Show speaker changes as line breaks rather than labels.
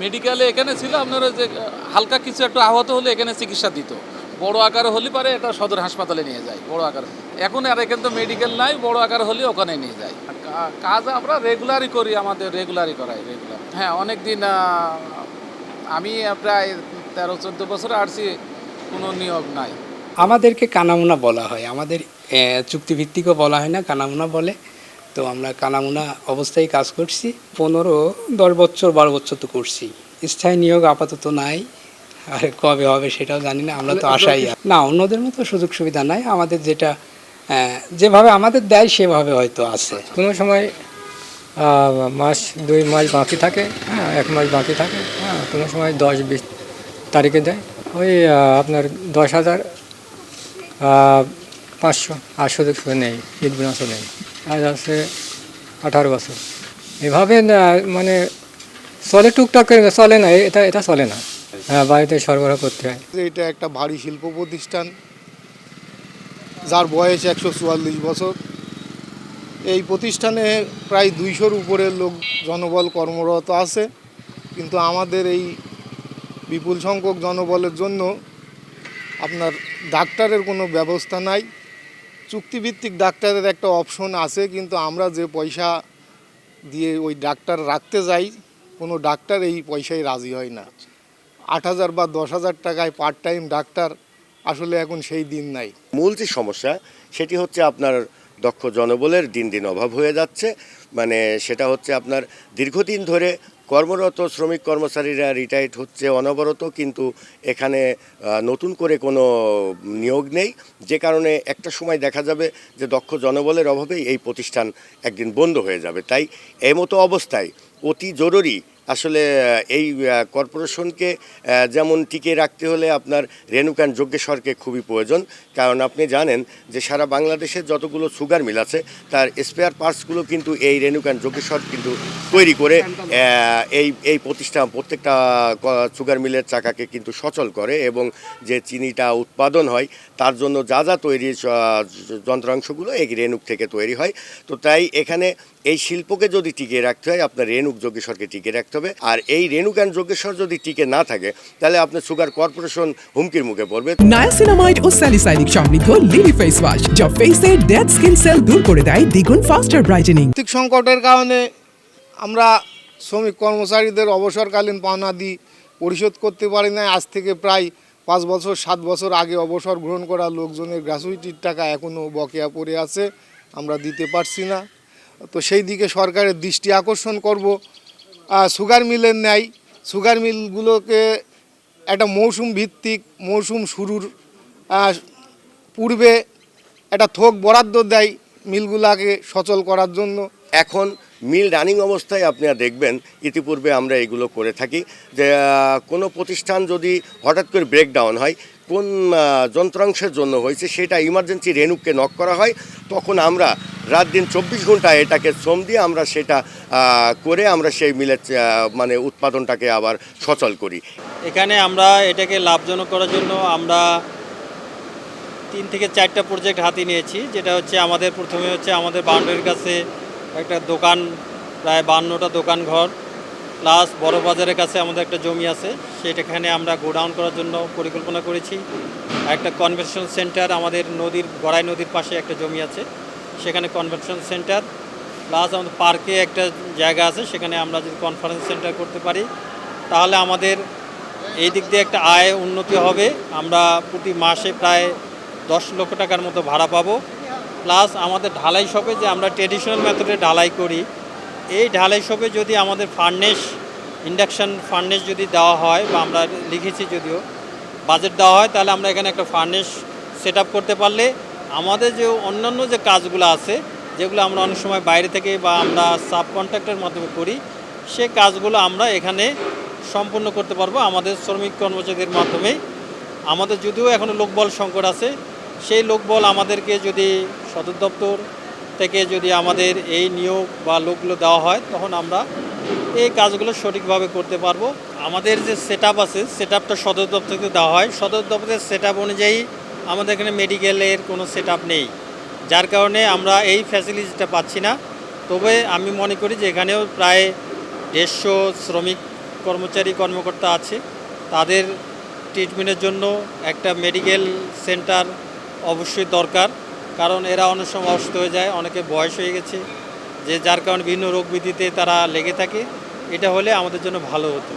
মেডিকেলে এখানে ছিল আপনার যে হালকা কিছু একটু আহত হলে এখানে চিকিৎসা দিত। বড় আকারে হলে পারে এটা সদর হাসপাতালে নিয়ে যায় বড় আকার। এখন আর এখানে তো মেডিকেল নাই, বড় আকার হলে ওখানে নিয়ে যায়। কাজ আমরা রেগুলারই করি, আমাদের রেগুলারই করাই রেগুলার। হ্যাঁ, অনেক দিন আমি প্রায় 13-14 বছরে আসছি, কোনো নিয়োগ নাই।
আমাদেরকে কানামুনা বলা হয়, আমাদের চুক্তিভিত্তিকও বলা হয় না, কানামুনা বলে। তো আমরা কানামুনা অবস্থায় কাজ করছি 10 বছর 12 বছর তো করছি। স্থায়ী নিয়োগ আপাতত নাই, আর কবে হবে সেটাও জানি না। আমরা তো আশাই না, অন্যদের মতো সুযোগ সুবিধা নাই। আমাদের যেটা যেভাবে আমাদের দেয় সেভাবে হয়তো আছে।
কোনো সময় মাস 2 মাস বাকি থাকে, হ্যাঁ 1 মাস বাকি থাকে, হ্যাঁ কোনো সময় 10-20 তারিখে দেয়। ওই আপনার 10,500 আর সুযোগ সুবিধা নেই, ঈদ বোনাসও নেই। আজ আছে 18 বছর এভাবে মানে চলে, টুকটাক করে চলে না, এটা চলে না। হ্যাঁ, বাড়িতে সরবরাহ করতে হয়।
এটা একটা ভারী শিল্প প্রতিষ্ঠান, যার বয়স 144 বছর। এই প্রতিষ্ঠানে প্রায় 200-র উপরে লোক জনবল কর্মরত আছে, কিন্তু আমাদের এই বিপুল সংখ্যক জনবলের জন্য আপনার ডাক্তারের কোনো ব্যবস্থা নাই। চুক্তিভিত্তিক ডাক্তারের একটা অপশন আছে, কিন্তু আমরা যে পয়সা দিয়ে ওই ডাক্তার রাখতে যাই, কোনো ডাক্তার এই পয়সায় রাজি হয় না। 8,000 বা 10,000 টাকায় পার্ট টাইম ডাক্তার আসলে এখন সেই দিন নাই।
মূল যে সমস্যা সেটি হচ্ছে আপনার দক্ষ জনবলের দিন দিন অভাব হয়ে যাচ্ছে। মানে সেটা হচ্ছে আপনার দীর্ঘদিন ধরে কর্মরত শ্রমিক কর্মচারীরা রিটায়ার্ড হচ্ছে অনবরত, কিন্তু এখানে নতুন করে কোনো নিয়োগ নেই, যে কারণে একটা সময় দেখা যাবে যে দক্ষ জনবলের অভাবেই এই প্রতিষ্ঠান একদিন বন্ধ হয়ে যাবে। তাই এই মতো অবস্থায় অতি জরুরি আসলে এই কর্পোরেশনকে যেমন টিকে রাখতে হলে আপনার রেণুকান যজ্ঞেশ্বরকে খুবই প্রয়োজন। কারণ আপনি জানেন যে সারা বাংলাদেশের যতগুলো সুগার মিল আছে তার স্পেয়ার পার্টসগুলো কিন্তু এই রেণুকান যজ্ঞেশ্বর কিন্তু তৈরি করে এই প্রতিষ্ঠান প্রত্যেকটা সুগার মিলের চাকাকে কিন্তু সচল করে, এবং যে চিনিটা উৎপাদন হয় তার জন্য যা যা তৈরি যন্ত্রাংশগুলো এই রেণুক থেকে তৈরি হয়। তো তাই এখানে এই শিল্পকে যদি টিকিয়ে রাখতে হয় আপনার রেণুক যজ্ঞেশ্বরকে টিকিয়ে রাখতে হবে। আর এই রেণুকান যজ্ঞেশ্বর যদি টিকে না থাকে তাহলে আপনার সুগার কর্পোরেশন হুমকির মুখে পড়বে।
নায়াসিনামাইড ও স্যালিসাইলিক সমৃদ্ধ লিলি ফেস ওয়াশ যা ফেসের ডেড স্কিন সেল দূর করে দেয় দ্বিগুণ ফাস্টার ব্রাইটেনিং।
আর্থিক সংকটের কারণে আমরা শ্রমিক কর্মচারীদের অবসরকালীন পাওনাদি পরিশোধ করতে পারি না। আজ থেকে প্রায় 5 বছর 7 বছর আগে অবসর গ্রহণ করা লোকজনের গ্র্যাচুইটির টাকা এখনও বকেয়া পড়ে আছে, আমরা দিতে পারছি না। তো সেই দিকে সরকারের দৃষ্টি আকর্ষণ করব। সুগার মিলের ন্যায় সুগার মিলগুলোকে একটা মৌসুম ভিত্তিক, মৌসুম শুরুর পূর্বে একটা থোক বরাদ্দ দেয় মিলগুলোকে সচল করার জন্য।
এখন মিল রানিং অবস্থায় আপনারা দেখবেন, ইতিপূর্বে আমরা এগুলো করে থাকি যে কোনো প্রতিষ্ঠান যদি হঠাৎ করে ব্রেকডাউন হয়, কোন যন্ত্রাংশের জন্য হয়েছে সেটা ইমার্জেন্সি রেণুককে নক করা হয়, তখন আমরা রাত দিন 24 ঘন্টা এটাকে শ্রম দিয়ে আমরা সেটা করে আমরা সেই মিলের মানে উৎপাদনটাকে আবার সচল করি।
এখানে আমরা এটাকে লাভজনক করার জন্য আমরা 3 থেকে 4টা প্রজেক্ট হাতে নিয়েছি। যেটা হচ্ছে আমাদের প্রথমে হচ্ছে আমাদের বাউন্ডারির কাছে একটা দোকান, প্রায় 52টা দোকান ঘর, প্লাস বড় বাজারের কাছে আমাদের একটা জমি আছে, সেটাখানে আমরা গোডাউন করার জন্য পরিকল্পনা করেছি। একটা কনভেনশন সেন্টার, আমাদের গড়াই নদীর পাশে একটা জমি আছে, সেখানে কনভেনশন সেন্টার, প্লাস আমাদের পার্কে একটা জায়গা আছে, সেখানে আমরা যদি কনফারেন্স সেন্টার করতে পারি তাহলে আমাদের এই দিক দিয়ে একটা আয় উন্নতি হবে। আমরা প্রতি মাসে প্রায় 10 লক্ষ টাকার মতো ভাড়া পাবো। প্লাস আমাদের ঢালাই শপে যে আমরা ট্রেডিশনাল মেথডে ঢালাই করি, এই ঢালাই শপে যদি আমাদের ফার্নেস, ইন্ডাকশান ফার্নেস যদি দেওয়া হয়, বা আমরা লিখেছি যদিও বাজেট দেওয়া হয়, তাহলে আমরা এখানে একটা ফার্নেস সেট আপ করতে পারলে আমাদের যে অন্যান্য যে কাজগুলো আছে, যেগুলো আমরা অনেক সময় বাইরে থেকে বা আমরা সাব কন্ট্রাক্টের মাধ্যমে করি, সে কাজগুলো আমরা এখানে সম্পূর্ণ করতে পারবো আমাদের শ্রমিক কর্মচারীদের মাধ্যমেই। আমাদের যদিও এখনও লোকবল সংকট আছে, সেই লোকবল আমাদেরকে যদি সদর দপ্তর থেকে যদি আমাদের এই নিয়োগ বা লোকগুলো দেওয়া হয়, তখন আমরা এই কাজগুলো সঠিকভাবে করতে পারবো। আমাদের যে সেট আপ আছে, সেট আপটা সদর দপ্তর থেকে দেওয়া হয়। সদর দপ্তরের সেট আপ অনুযায়ী আমাদের এখানে মেডিকেলের কোনো সেট আপ নেই, যার কারণে আমরা এই ফ্যাসিলিটিটা পাচ্ছি না। তবে আমি মনে করি যে এখানেও প্রায় 150 শ্রমিক কর্মচারী কর্মকর্তা আছে তাদের ট্রিটমেন্টের জন্য একটা মেডিকেল সেন্টার অবশ্যই দরকার, কারণ এরা অনেক সময় অসুস্থ হয়ে যায়, অনেকে বয়স হয়ে গেছে, যে যার কারণে বিভিন্ন রোগ ব্যাধিতে তারা লেগে থাকে। এটা হলে আমাদের জন্য ভালো হতো।